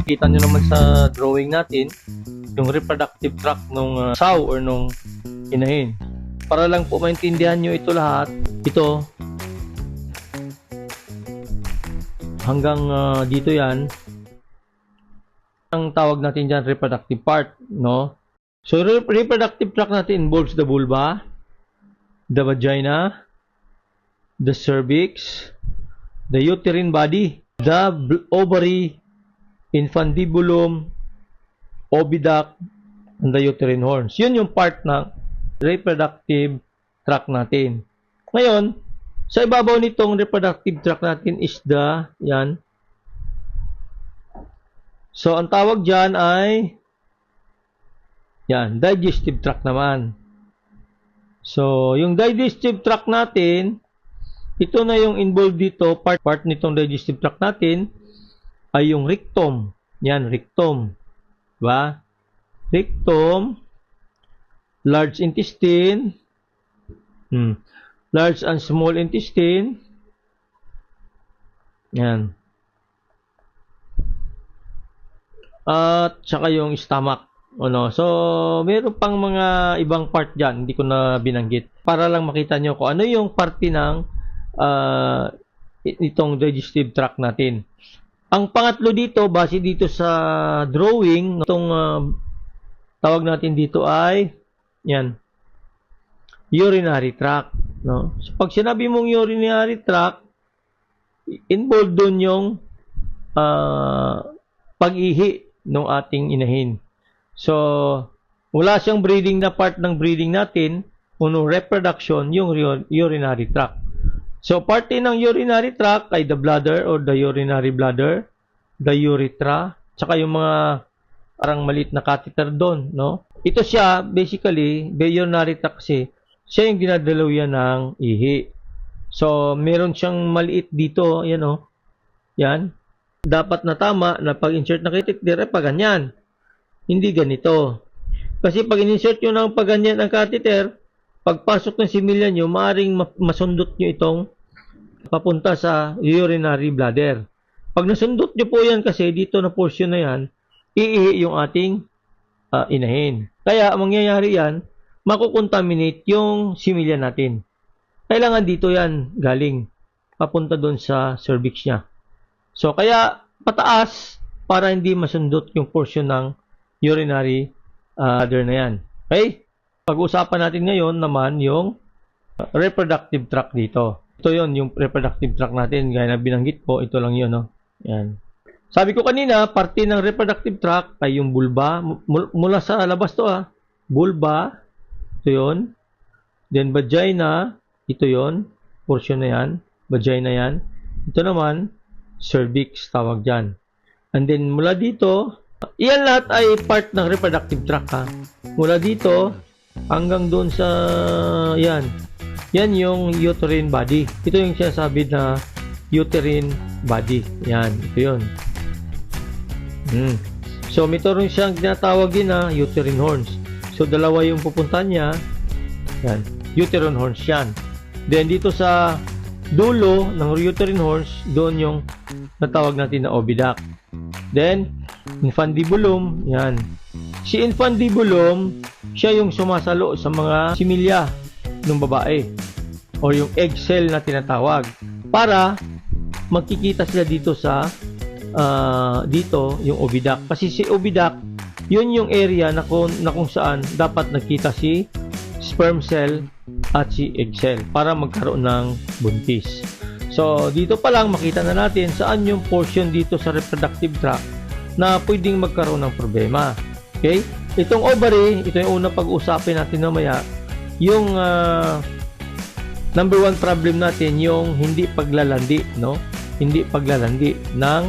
Kita nyo naman sa drawing natin yung reproductive tract nung sow or nung inahin. Para lang po maintindihan nyo ito lahat, ito hanggang dito yan ang tawag natin dyan reproductive part, no? So reproductive tract natin involves the vulva, the vagina, the cervix, the uterine body, the ovary, infundibulum, oviduct, and the uterine horns. Yun yung part ng reproductive tract natin. Ngayon, sa ibabaw nitong reproductive tract natin is the, yan. So, ang tawag dyan ay, yan, digestive tract naman. So, yung digestive tract natin, ito na yung involved dito, part nitong digestive tract natin, ay yung rectum. Yan, rectum. Diba? Rectum, large intestine, large and small intestine, yan. At saka yung stomach. Ano? So, meron pang mga ibang part dyan, hindi ko na binanggit. Para lang makita nyo kung ano yung parte ng itong digestive tract natin. Ang pangatlo dito, base dito sa drawing, itong tawag natin dito ay, yan, urinary tract. No? So, pag sinabi mong urinary tract, involved doon yung pag-ihi ng ating inahin. So, wala siyang breathing na part ng breathing natin, puno reproduction, yung urinary tract. So, parte ng urinary tract ay the bladder or the urinary bladder, the urethra, tsaka yung mga parang maliit na catheter doon, no? Ito siya, basically, urinary tract kasi, siya yung dinadalaw yan ng ihi. So, meron siyang maliit dito, yan o. Yan. Dapat na tama na pag-insert na catheter, pa ganyan. Hindi ganito. Kasi pag in-insert nyo ng paganyan ang catheter, pagpasok ng similya nyo, maaaring masundot nyo itong papunta sa urinary bladder. Pag nasundot nyo po yan kasi dito na portion na yan, iihi yung ating inahin. Kaya mangyayari yan, makukontaminate yung similya natin. Kailangan dito yan galing, papunta doon sa cervix niya. So, kaya pataas para hindi masundot yung portion ng urinary bladder na yan. Okay? Pag-usapan natin ngayon naman yung reproductive tract dito. Ito yon yung reproductive tract natin. Gaya na binanggit ko, ito lang yun. No? Yan. Sabi ko kanina, parte ng reproductive tract ay yung vulva. Mula sa labas to vulva, ito yun. Then vagina, ito yon portion na yan. Vagina yan. Ito naman, cervix, tawag dyan. And then mula dito, iyan lahat ay part ng reproductive tract Mula dito, hanggang doon sa yan. Yan yung uterine body. Ito yung sinasabi na uterine body. Yan, ito yun. So, meron siyang tinatawag din na uterine horns. So, dalawa yung pupuntahan niya. Yan, uterine horns yan. Then, dito sa dulo ng uterine horns, doon yung natawag natin na oviduct. Then, infundibulum, yan. Si infundibulum, siya yung sumasalo sa mga similya ng babae o yung egg cell na tinatawag para magkikita sila dito sa dito yung oviduct. Kasi si oviduct, yun yung area na kung saan dapat nakita si sperm cell at si egg cell para magkaroon ng buntis. So, dito pa lang makita na natin saan yung portion dito sa reproductive tract na pwedeng magkaroon ng problema. Okay? Itong ovary, ito yung unang pag-usapin natin mamaya. Yung number one problem natin, yung hindi paglalandi, no? Hindi paglalandi ng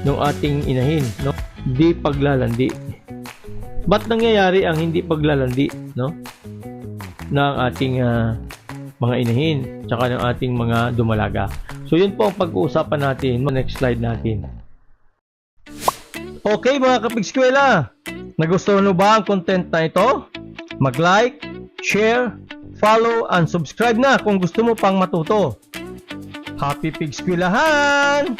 ating inahin, no? Hindi paglalandi. Ba't nangyayari ang hindi paglalandi, no? Ng ating mga inahin, tsaka ng ating mga dumalaga. So, yun po ang pag-uusapan natin. Next slide natin. Okay mga kapigskwela, nagustuhan mo ba ang content na ito? Mag-like, share, follow, and subscribe na kung gusto mo pang matuto. Happy Pigskwelahan!